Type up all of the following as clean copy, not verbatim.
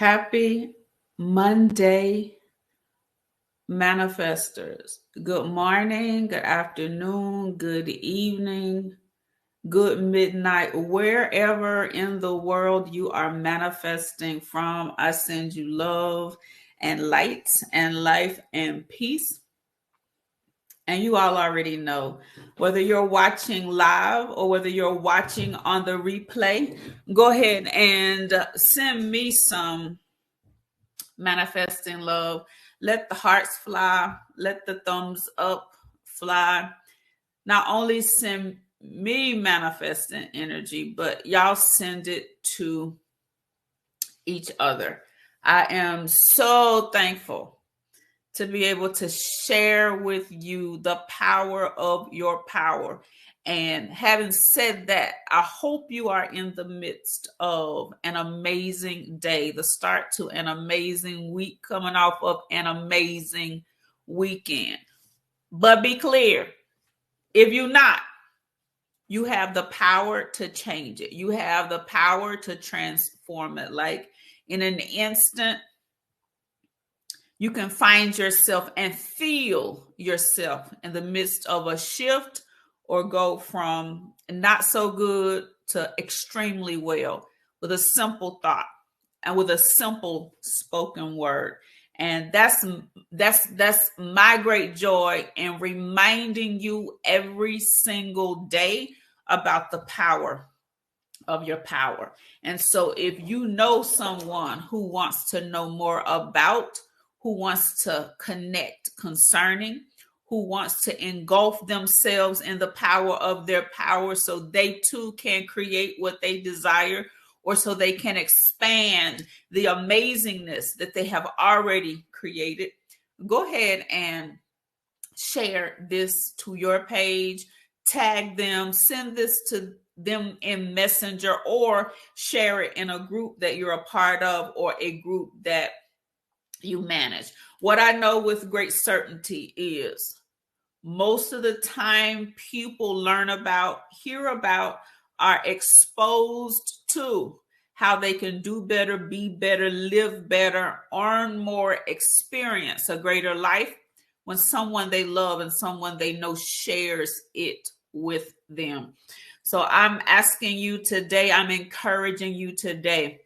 Happy Monday, manifestors. Good morning, good afternoon, good evening, good midnight, wherever in the world you are manifesting from. I send you love and light and life and peace. And you all already know, whether you're watching live or whether you're watching on the replay, go ahead and send me some manifesting love. Let the hearts fly. Let the thumbs up fly. Not only send me manifesting energy, but y'all send it to each other. I am so thankful to be able to share with you the power of your power. And having said that, I hope you are in the midst of an amazing day, the start to an amazing week, coming off of an amazing weekend. But be clear, if you're not, you have the power to change it. You have the power to transform it. Like in an instant, you can find yourself and feel yourself in the midst of a shift or go from not so good to extremely well with a simple thought and with a simple spoken word. And that's my great joy in reminding you every single day about the power of your power. And so if you know someone who wants to know more about, who wants to connect concerning, who wants to engulf themselves in the power of their power so they too can create what they desire, or so they can expand the amazingness that they have already created, go ahead and share this to your page, tag them, send this to them in Messenger, or share it in a group that you're a part of or a group that you manage. What I know with great certainty is most of the time people learn about, hear about, are exposed to how they can do better, be better, live better, earn more, experience a greater life when someone they love and someone they know shares it with them. So I'm asking you today, I'm encouraging you today,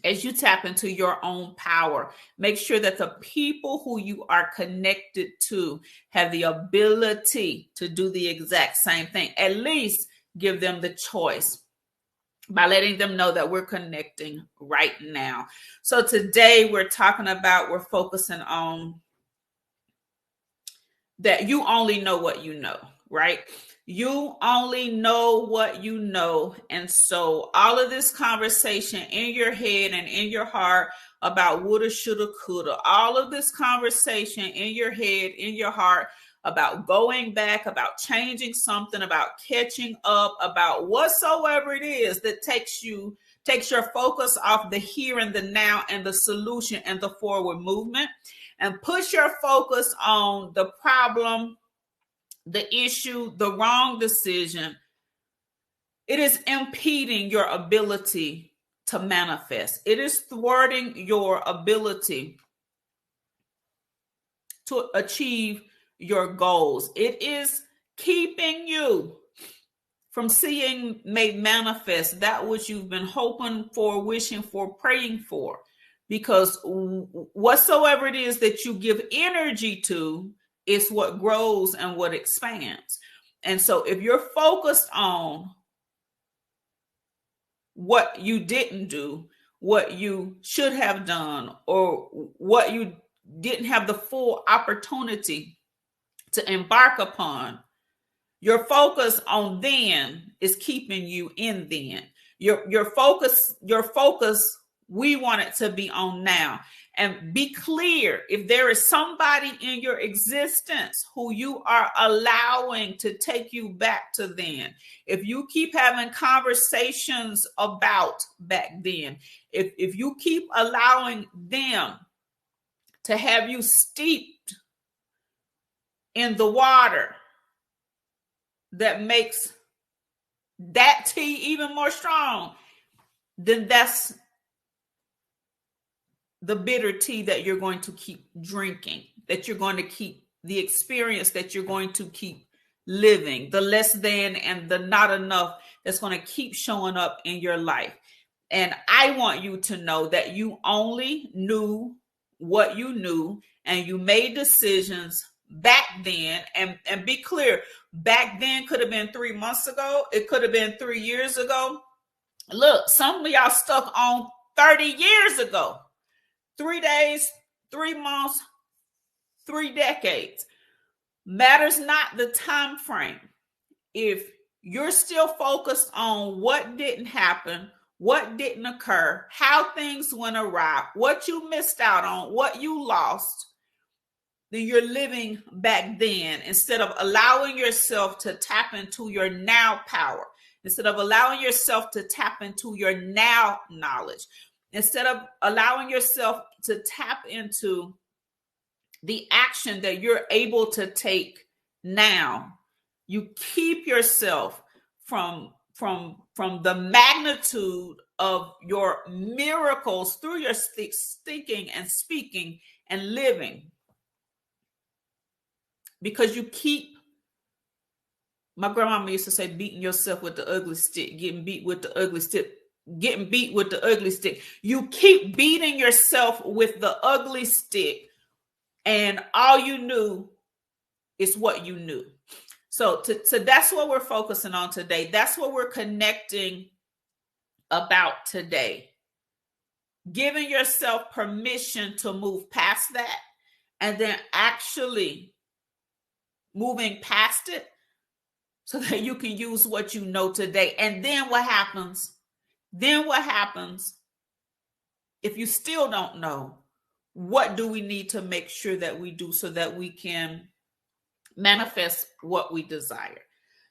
as you tap into your own power, make sure that the people who you are connected to have the ability to do the exact same thing. At least give them the choice by letting them know that we're connecting right now. So today we're focusing on that you only know what you know, right? You only know what you know. And so all of this conversation in your head and in your heart about woulda, shoulda, coulda, all of this conversation in your head, in your heart about going back, about changing something, about catching up, about whatsoever it is that takes your focus off the here and the now and the solution and the forward movement, and push your focus on the problem, the issue, the wrong decision. It is impeding your ability to manifest. It is thwarting your ability to achieve your goals. It is keeping you from seeing made manifest that which you've been hoping for, wishing for, praying for. Because whatsoever it is that you give energy to is what grows and what expands. And so if you're focused on what you didn't do, what you should have done, or what you didn't have the full opportunity to embark upon, your focus on then is keeping you in then. Your focus, we want it to be on now. And be clear, if there is somebody in your existence who you are allowing to take you back to then, if you keep having conversations about back then, if you keep allowing them to have you steeped in the water that makes that tea even more strong, then that's the bitter tea that you're going to keep drinking, that you're going to keep, the experience that you're going to keep living, the less than and the not enough that's going to keep showing up in your life. And I want you to know that you only knew what you knew, and you made decisions back then. And be clear, back then could have been 3 months ago. It could have been 3 years ago. Look, some of y'all stuck on 30 years ago. 3 days, 3 months, 3 decades. Matters not the time frame. If you're still focused on what didn't happen, what didn't occur, how things went awry, what you missed out on, what you lost, then you're living back then instead of allowing yourself to tap into your now power, instead of allowing yourself to tap into your now knowledge, instead of allowing yourself to tap into the action that you're able to take now. You keep yourself from the magnitude of your miracles through your thinking and speaking and living, because you keep, my grandmama used to say, beating yourself with the ugly stick, getting beat with the ugly stick, getting beat with the ugly stick. You keep beating yourself with the ugly stick, and all you knew is what you knew. So that's what we're focusing on today. That's what we're connecting about today. Giving yourself permission to move past that, and then actually moving past it so that you can use what you know today. And then what happens? Then what happens if you still don't know? What do we need to make sure that we do so that we can manifest what we desire?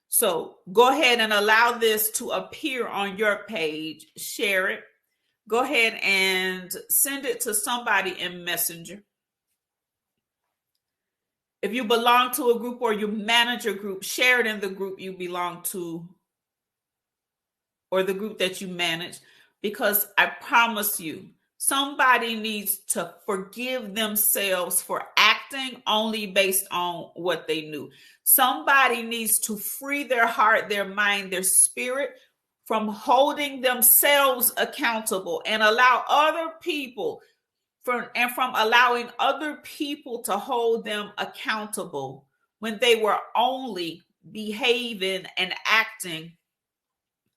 So go ahead and allow this to appear on your page. Share it. Go ahead and send it to somebody in Messenger. If you belong to a group or you manage a group, share it in the group you belong to or the group that you manage, because I promise you, somebody needs to forgive themselves for acting only based on what they knew. Somebody needs to free their heart, their mind, their spirit from holding themselves accountable and allow other people from allowing other people to hold them accountable when they were only behaving and acting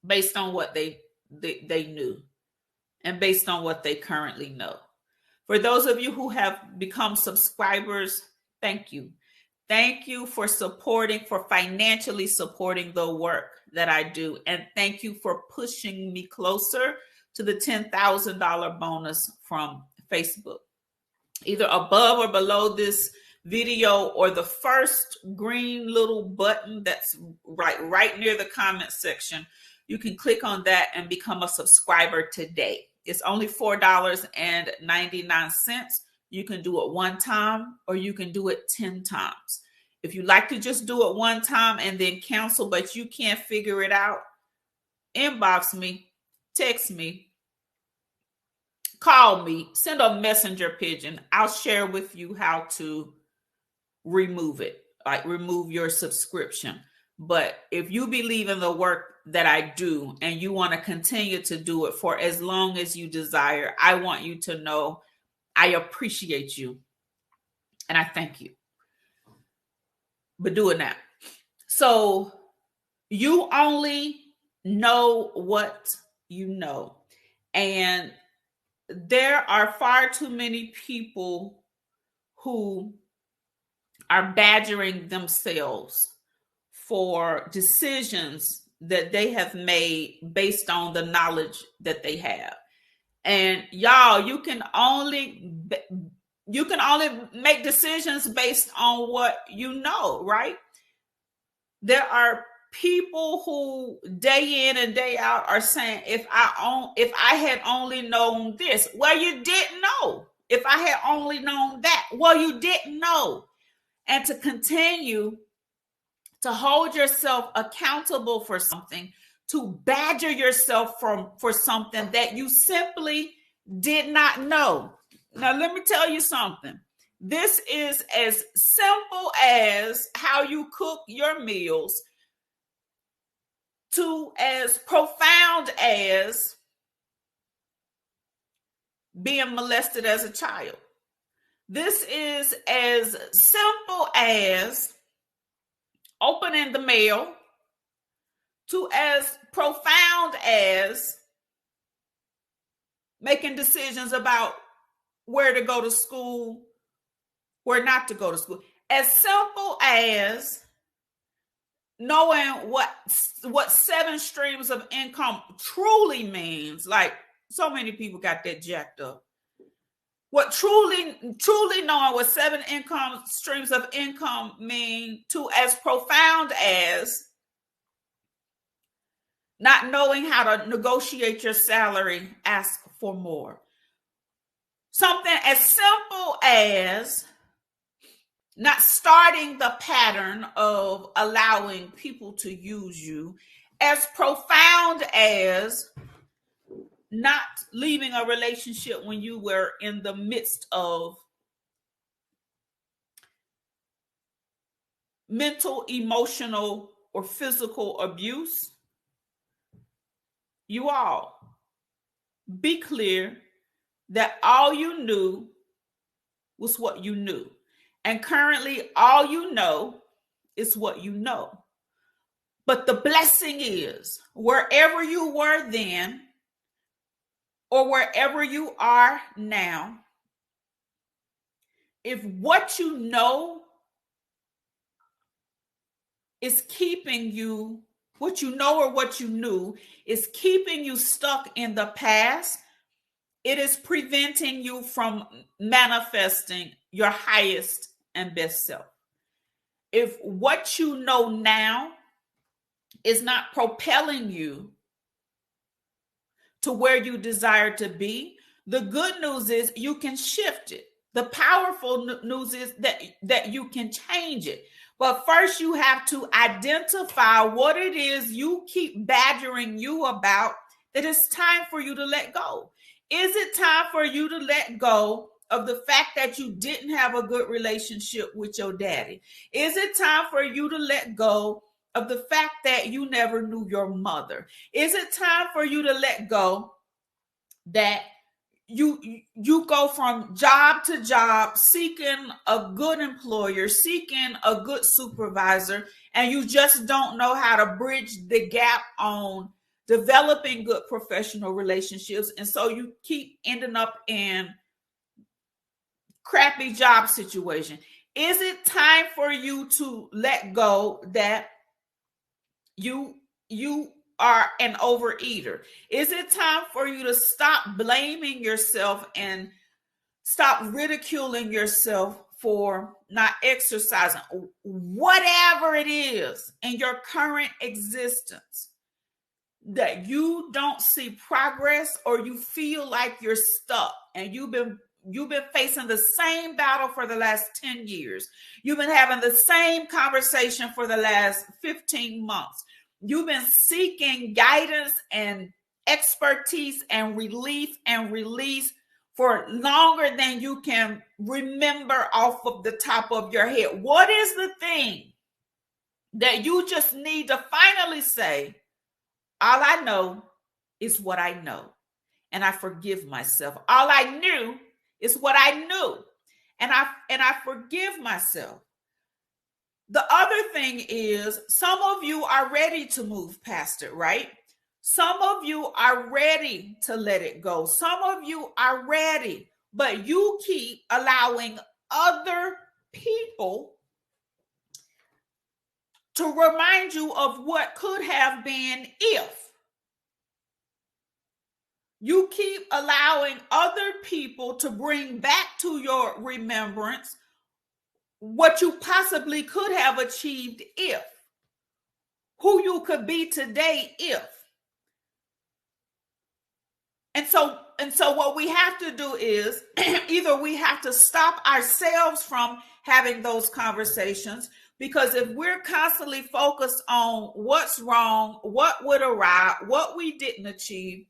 based on what they knew and based on what they currently know. For those of you who have become subscribers, thank you. Thank you for financially supporting the work that I do. And thank you for pushing me closer to the $10,000 bonus from Facebook. Either above or below this video, or the first green little button that's right near the comment section, you can click on that and become a subscriber today. It's only $4.99. You can do it one time or you can do it 10 times. If you like to just do it one time and then cancel, but you can't figure it out, inbox me, text me, call me, send a messenger pigeon. I'll share with you how to remove it, like remove your subscription. But if you believe in the work that I do and you want to continue to do it for as long as you desire, I want you to know I appreciate you and I thank you. But do it now. So you only know what you know. And there are far too many people who are badgering themselves for decisions that they have made based on the knowledge that they have. And y'all, you can only make decisions based on what you know, right? There are people who day in and day out are saying, if I had only known this. Well, you didn't know. If I had only known that. Well, you didn't know. And to continue to hold yourself accountable for something, to badger yourself for something that you simply did not know. Now, let me tell you something. This is as simple as how you cook your meals to as profound as being molested as a child. This is as simple as opening the mail to as profound as making decisions about where to go to school, where not to go to school. As simple as knowing what 7 streams of income truly means. Like, so many people got that jacked up. What truly knowing what 7 income streams of income mean, to as profound as not knowing how to negotiate your salary, ask for more. Something as simple as not starting the pattern of allowing people to use you, as profound as not leaving a relationship when you were in the midst of mental, emotional, or physical abuse. You all be clear that all you knew was what you knew. And currently, all you know is what you know. But the blessing is, wherever you were then, or wherever you are now, if what you know is keeping you, what you know or what you knew is keeping you stuck in the past, it is preventing you from manifesting your highest and best self. If what you know now is not propelling you to where you desire to be, the good news is you can shift it. The powerful news is that you can change it. But first, you have to identify what it is you keep badgering you about, that it's time for you to let go. Is it time for you to let go of the fact that you didn't have a good relationship with your daddy? Is it time for you to let go of the fact that you never knew your mother? Is it time for you to let go that you go from job to job seeking a good employer, seeking a good supervisor, and you just don't know how to bridge the gap on developing good professional relationships, and so you keep ending up in crappy job situation? Is it time for you to let go that you are an overeater? Is it time for you to stop blaming yourself and stop ridiculing yourself for not exercising? Whatever it is in your current existence that you don't see progress, or you feel like you're stuck and you've been facing the same battle for the last 10 years. You've been having the same conversation for the last 15 months. You've been seeking guidance and expertise and relief and release for longer than you can remember off of the top of your head. What is the thing that you just need to finally say, all I know is what I know, and I forgive myself. All I knew is what I knew, and I forgive myself. The other thing is, some of you are ready to move past it, right? Some of you are ready to let it go. Some of you are ready, but you keep allowing other people to remind you of what could have been if. You keep allowing other people to bring back to your remembrance what you possibly could have achieved if, who you could be today if. And so what we have to do is either we have to stop ourselves from having those conversations, because if we're constantly focused on what's wrong, what would arrive, what we didn't achieve,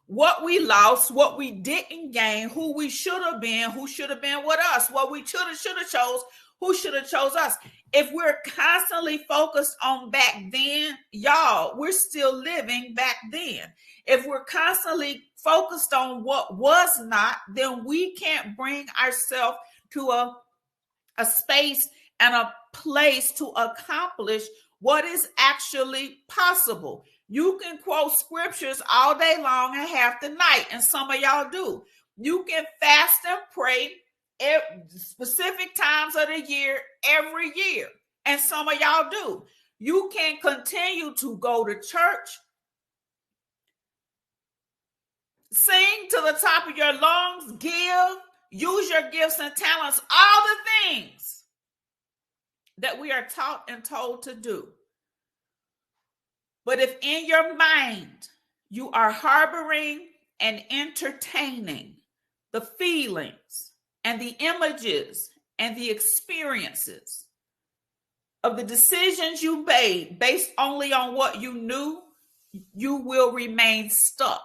what we lost, what we didn't gain, who we should have been, who should have been with us, what we should have chose, who should have chose us. If we're constantly focused on back then, y'all, we're still living back then. If we're constantly focused on what was not, then we can't bring ourselves to a space and a place to accomplish what is actually possible. You can quote scriptures all day long and half the night, and some of y'all do. You can fast and pray at specific times of the year every year, and some of y'all do. You can continue to go to church, sing to the top of your lungs, give, use your gifts and talents, all the things that we are taught and told to do. But if in your mind you are harboring and entertaining the feelings and the images and the experiences of the decisions you made based only on what you knew, you will remain stuck.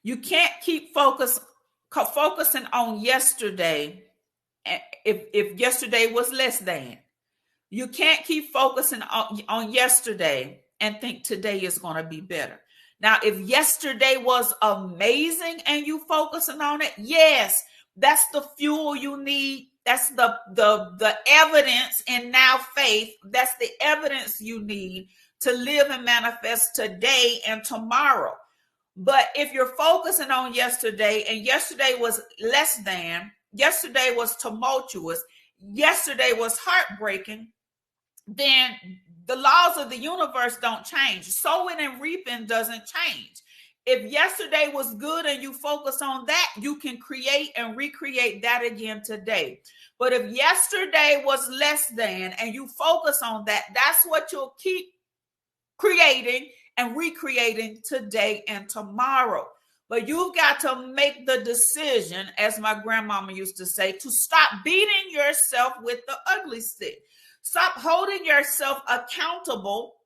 You can't keep focusing on yesterday if yesterday was less than. You can't keep focusing on yesterday and think today is going to be better. Now, if yesterday was amazing and you focusing on it, yes, that's the fuel you need. That's the evidence in now faith. That's the evidence you need to live and manifest today and tomorrow. But if you're focusing on yesterday and yesterday was less than, yesterday was tumultuous, yesterday was heartbreaking, then the laws of the universe don't change. Sowing and reaping doesn't change. If yesterday was good and you focus on that, you can create and recreate that again today. But if yesterday was less than and you focus on that, that's what you'll keep creating and recreating today and tomorrow. But you've got to make the decision, as my grandmama used to say, to stop beating yourself with the ugly stick. Stop holding yourself accountable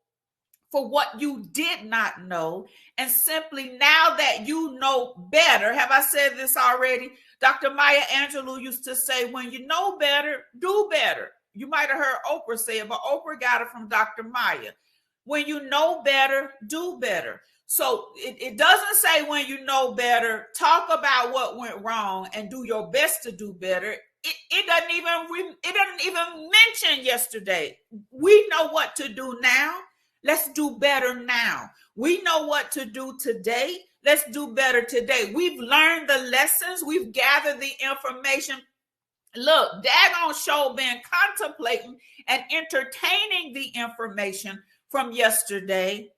for what you did not know. And simply, now that you know better, have I said this already? Dr. Maya Angelou used to say, when you know better, do better. You might have heard Oprah say it, but Oprah got it from Dr. Maya. When you know better, do better. So it doesn't say when you know better, talk about what went wrong and do your best to do better. It doesn't even mention yesterday. We know what to do now. Let's do better now. We know what to do today. Let's do better today. We've learned the lessons. We've gathered the information. Look, daggone show been contemplating and entertaining the information from yesterday.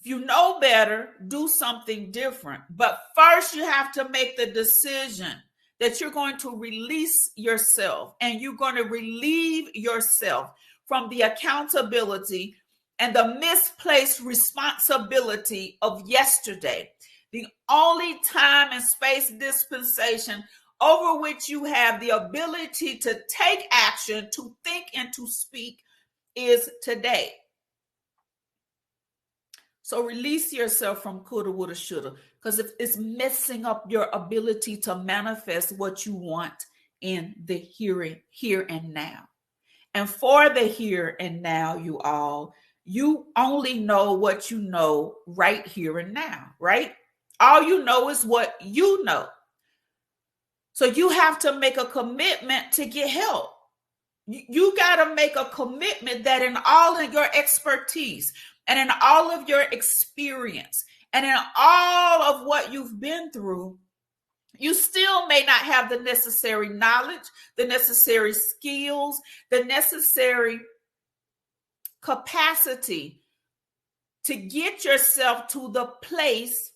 If you know better, do something different. But first, you have to make the decision that you're going to release yourself and you're going to relieve yourself from the accountability and the misplaced responsibility of yesterday. The only time and space dispensation over which you have the ability to take action, to think, and to speak is today. So release yourself from coulda, woulda, shoulda, because it's messing up your ability to manifest what you want in the here and now. And for the here and now, you only know what you know right here and now, right? All you know is what you know. So you have to make a commitment to get help. You got to make a commitment that in all of your expertise and in all of your experience and in all of what you've been through, you still may not have the necessary knowledge, the necessary skills, the necessary capacity to get yourself to the place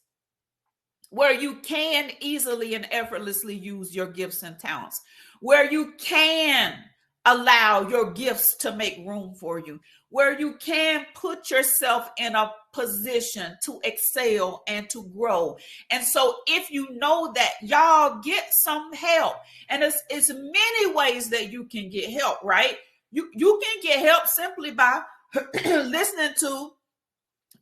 where you can easily and effortlessly use your gifts and talents, where you can allow your gifts to make room for you, where you can put yourself in a position to excel and to grow. And so if you know that, y'all, get some help. And it's many ways that you can get help, right? You can get help simply by listening to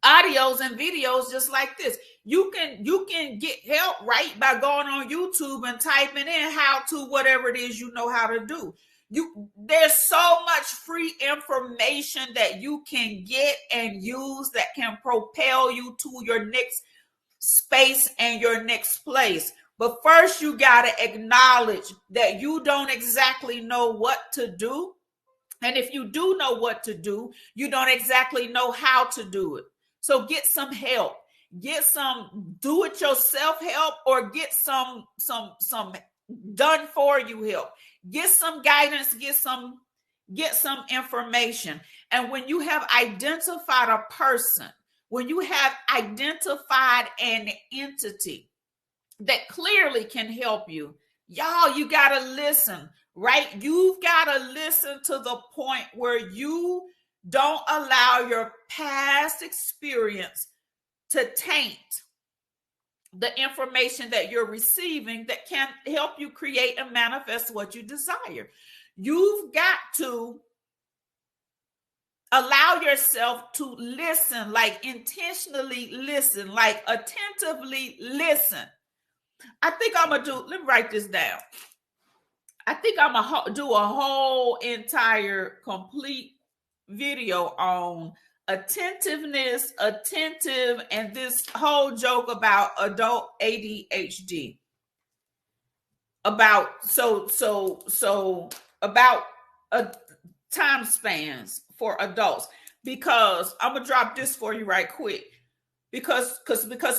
audios and videos just like this. You can get help, right, by going on YouTube and typing in how to whatever it is you know how to do. There's so much free information that you can get and use that can propel you to your next space and your next place. But first, you got to acknowledge that you don't exactly know what to do. And if you do know what to do, you don't exactly know how to do it. So get some help. Get some do it yourself help, or get some done for you help. Get some guidance, get some information. And when you have identified a person, when you have identified an entity that clearly can help you, y'all, you got to listen, right? You've got to listen to the point where you don't allow your past experience to taint the information that you're receiving that can help you create and manifest what you desire. You've got to allow yourself to listen, like intentionally listen, like attentively listen. I think I'm going to let me write this down. I think I'm going to do a whole entire complete video on attentiveness, attentive, and this whole joke about adult ADHD. About about time spans for adults, because I'm gonna drop this for you right quick, because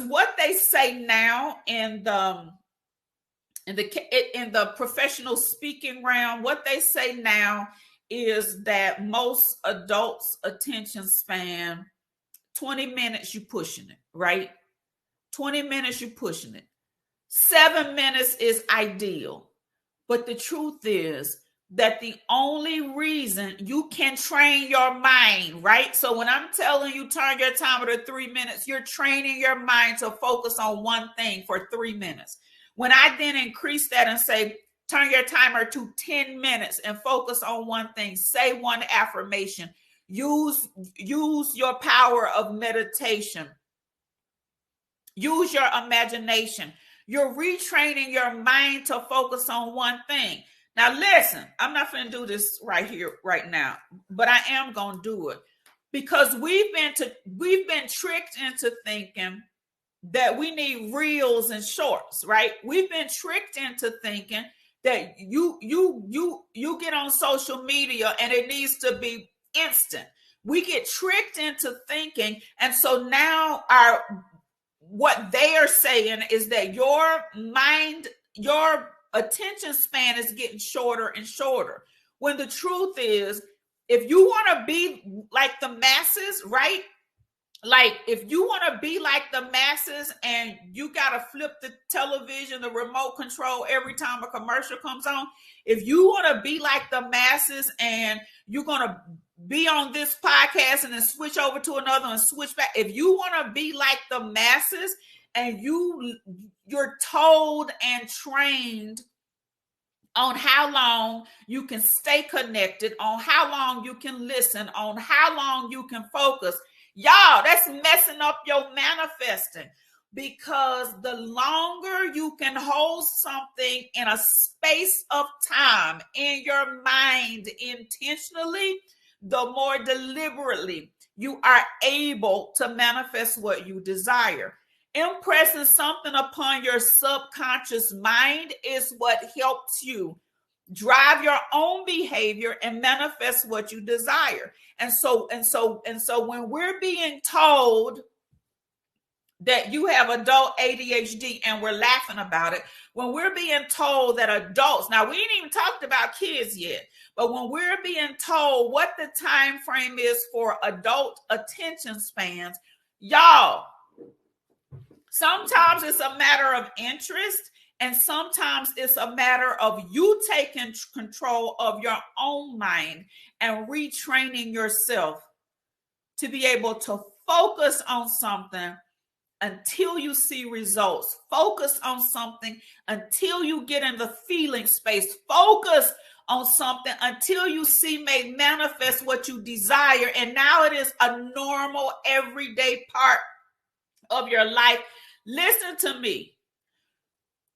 what they say now in the professional speaking realm, what they say now is that most adults' attention span, 20 minutes, you pushing it, right? 20 minutes, you pushing it. 7 minutes is ideal. But the truth is that the only reason you can train your mind, right? So when I'm telling you turn your timer to 3 minutes, you're training your mind to focus on one thing for 3 minutes. When I then increase that and say, turn your timer to 10 minutes and focus on one thing, say one affirmation, use your power of meditation, use your imagination. You're retraining your mind to focus on one thing. Now, listen, I'm not going to do this right here, right now, but I am going to do it because we've been tricked into thinking that we need reels and shorts, right? We've been tricked into thinking that you get on social media and it needs to be instant. We get tricked into thinking, and so now what they are saying is that your attention span is getting shorter and shorter. When the truth is, if you want to be like the masses, right? Like if you want to be like the masses and you got to flip the television, the remote control every time a commercial comes on. If you want to be like the masses and you're going to be on this podcast and then switch over to another and switch back. If you want to be like the masses and you're told and trained on how long you can stay connected, on how long you can listen, on how long you can focus, y'all, that's messing up your manifesting, because the longer you can hold something in a space of time in your mind intentionally, the more deliberately you are able to manifest what you desire. Impressing something upon your subconscious mind is what helps you drive your own behavior and manifest what you desire. And so when we're being told that you have adult ADHD and we're laughing about it, when we're being told that adults, now we ain't even talked about kids yet, but when we're being told what the time frame is for adult attention spans, y'all, sometimes it's a matter of interest, and sometimes it's a matter of you taking control of your own mind and retraining yourself to be able to focus on something until you see results. Focus on something until you get in the feeling space. Focus on something until you see made manifest what you desire. And now it is a normal, everyday part of your life. Listen to me.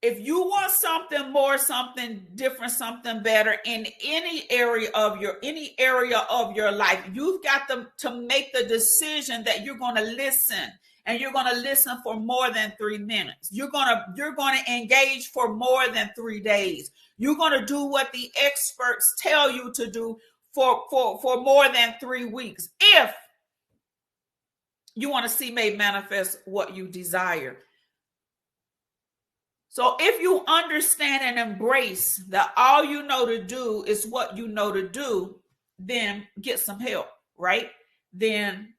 If you want something more, something different, something better in any area of your life, you've got to make the decision that you're going to listen, and you're going to listen for more than 3 minutes. You're going to engage for more than 3 days. You're going to do what the experts tell you to do for more than 3 weeks if you want to see made manifest what you desire. So if you understand and embrace that all you know to do is what you know to do, then get some help, right? Then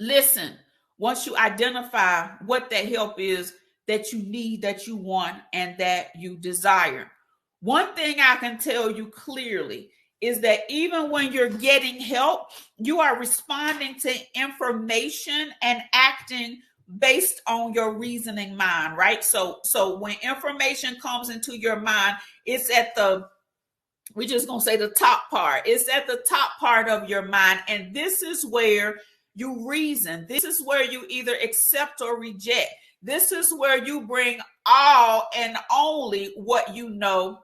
listen. Once you identify what that help is that you need, that you want, and that you desire. One thing I can tell you clearly is that even when you're getting help, you are responding to information and acting based on your reasoning mind, right? So when information comes into your mind, it's at we're just going to say the top part. It's at the top part of your mind. And this is where you reason. This is where you either accept or reject. This is where you bring all and only what you know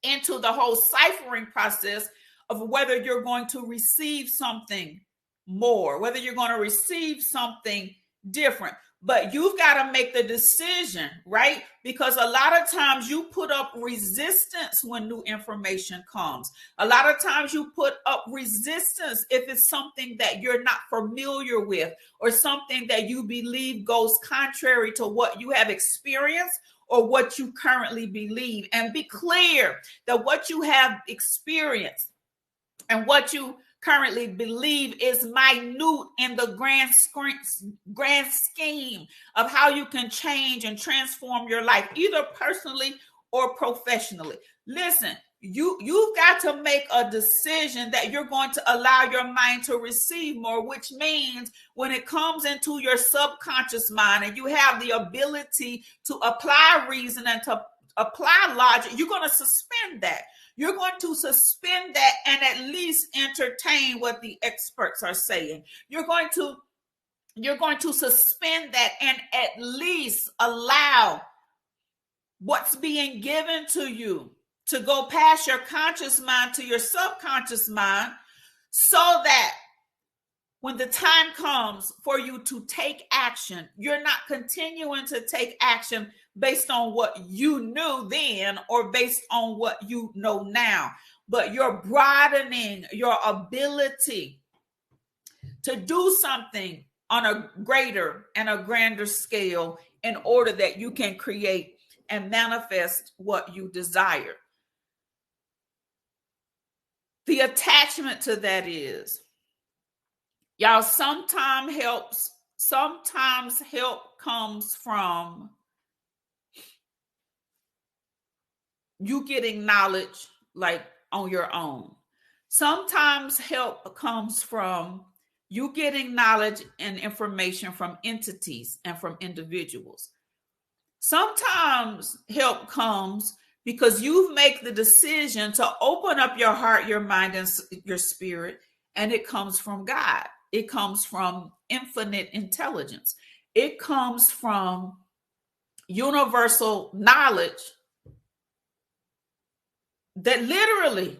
into the whole ciphering process of whether you're going to receive something more, whether you're going to receive something different. But you've got to make the decision, right? Because a lot of times you put up resistance when new information comes. A lot of times you put up resistance if it's something that you're not familiar with, or something that you believe goes contrary to what you have experienced or what you currently believe. And be clear that what you have experienced and what you currently believe is minute in the grand scheme of how you can change and transform your life, either personally or professionally. Listen, you've got to make a decision that you're going to allow your mind to receive more, which means when it comes into your subconscious mind and you have the ability to apply reason and to apply logic, you're going to suspend that. You're going to suspend that and at least entertain what the experts are saying. You're going to suspend that and at least allow what's being given to you to go past your conscious mind to your subconscious mind, so that when the time comes for you to take action, you're not continuing to take action based on what you knew then or based on what you know now, but you're broadening your ability to do something on a greater and a grander scale in order that you can create and manifest what you desire. The attachment to that is, y'all, sometimes help comes from you getting knowledge like on your own. Sometimes help comes from you getting knowledge and information from entities and from individuals. Sometimes help comes because you make the decision to open up your heart, your mind, and your spirit, and it comes from God. It comes from infinite intelligence. It comes from universal knowledge that literally,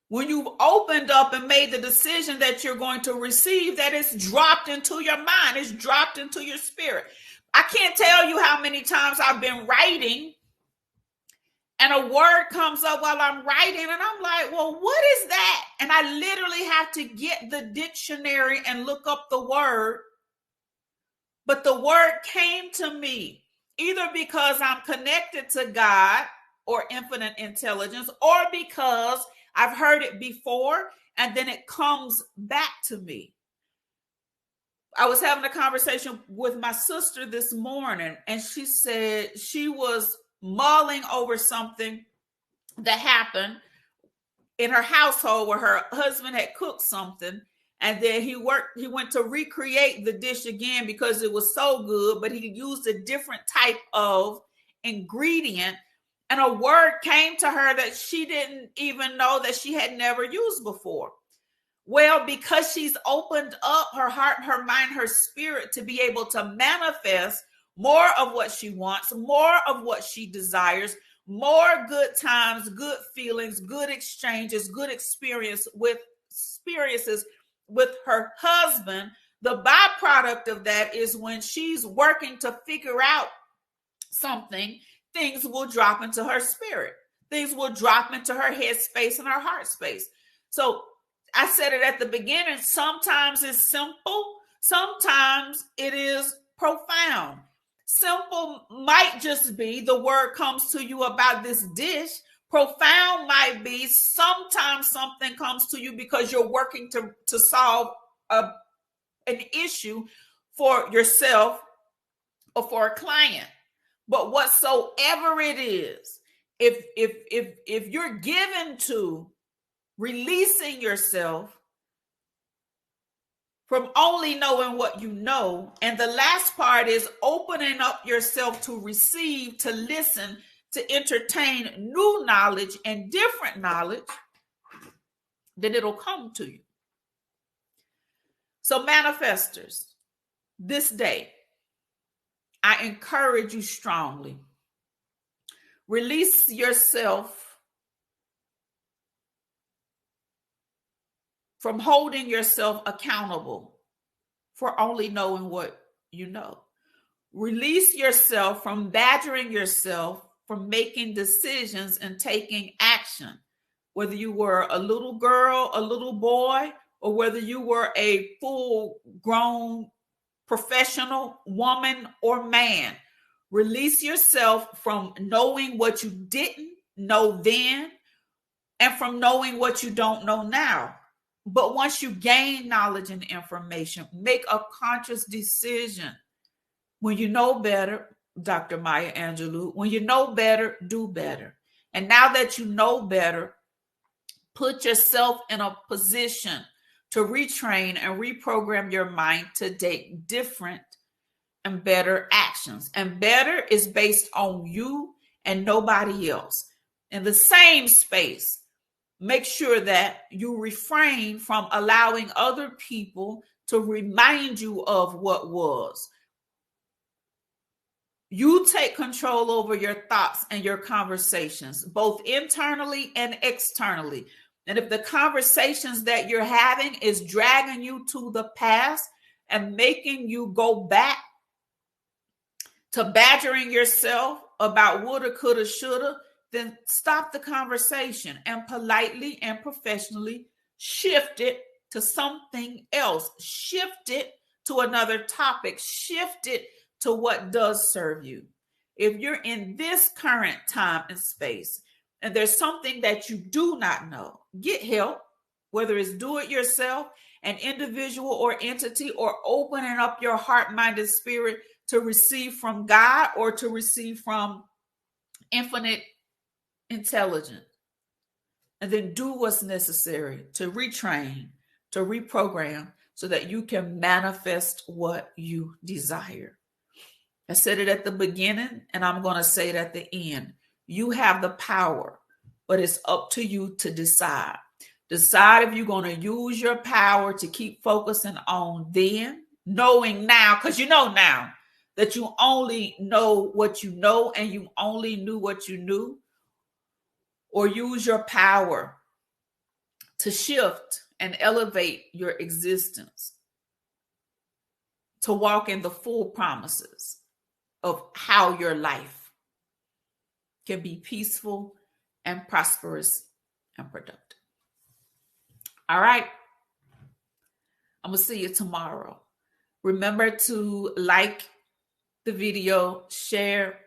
when you've opened up and made the decision that you're going to receive, that it's dropped into your mind, it's dropped into your spirit. I can't tell you how many times I've been writing and a word comes up while I'm writing and I'm like, well, what is that? And I literally have to get the dictionary and look up the word. But the word came to me either because I'm connected to God or infinite intelligence, or because I've heard it before and then it comes back to me. I was having a conversation with my sister this morning, and she said she was mulling over something that happened in her household where her husband had cooked something, and then he went to recreate the dish again because it was so good, but he used a different type of ingredient. and a word came to her that she didn't even know that she had never used before. Well, because she's opened up her heart, her mind, her spirit to be able to manifest more of what she wants, more of what she desires, more good times, good feelings, good exchanges, good experiences with her husband. The byproduct of that is when she's working to figure out something, things will drop into her spirit. Things will drop into her head space and her heart space. So I said it at the beginning. Sometimes it's simple. Sometimes it is profound. Simple might just be the word comes to you about this dish. Profound might be sometimes something comes to you because you're working to solve an issue for yourself or for a client. But whatsoever it is, if you're given to releasing yourself from only knowing what you know, and the last part is opening up yourself to receive, to listen, to entertain new knowledge and different knowledge, then it'll come to you. So manifestors, this day, I encourage you strongly. Release yourself from holding yourself accountable for only knowing what you know. Release yourself from badgering yourself, from making decisions and taking action. Whether you were a little girl, a little boy, or whether you were a full-grown professional woman or man, release yourself from knowing what you didn't know then and from knowing what you don't know now. But once you gain knowledge and information, make a conscious decision. When you know better, Dr. Maya Angelou, when you know better, do better. And now that you know better, put yourself in a position to retrain and reprogram your mind to take different and better actions. And better is based on you and nobody else. In the same space, make sure that you refrain from allowing other people to remind you of what was. You take control over your thoughts and your conversations, both internally and externally. And if the conversations that you're having is dragging you to the past and making you go back to badgering yourself about woulda, coulda, shoulda, then stop the conversation and politely and professionally shift it to something else. Shift it to another topic. Shift it to what does serve you. If you're in this current time and space and there's something that you do not know, get help, whether it's do it yourself, an individual or entity, or opening up your heart, mind, and spirit to receive from God or to receive from infinite intelligence. And then do what's necessary to retrain, to reprogram, so that you can manifest what you desire. I said it at the beginning, and I'm going to say it at the end. You have the power, but it's up to you to decide. Decide if you're going to use your power to keep focusing on then, knowing now, because you know now that you only know what you know and you only knew what you knew, or use your power to shift and elevate your existence, to walk in the full promises of how your life can be peaceful and prosperous and productive. All right. I'm going to see you tomorrow. Remember to like the video, share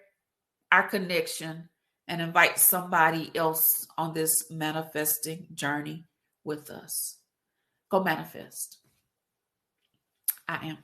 our connection, and invite somebody else on this manifesting journey with us. Go manifest. I am.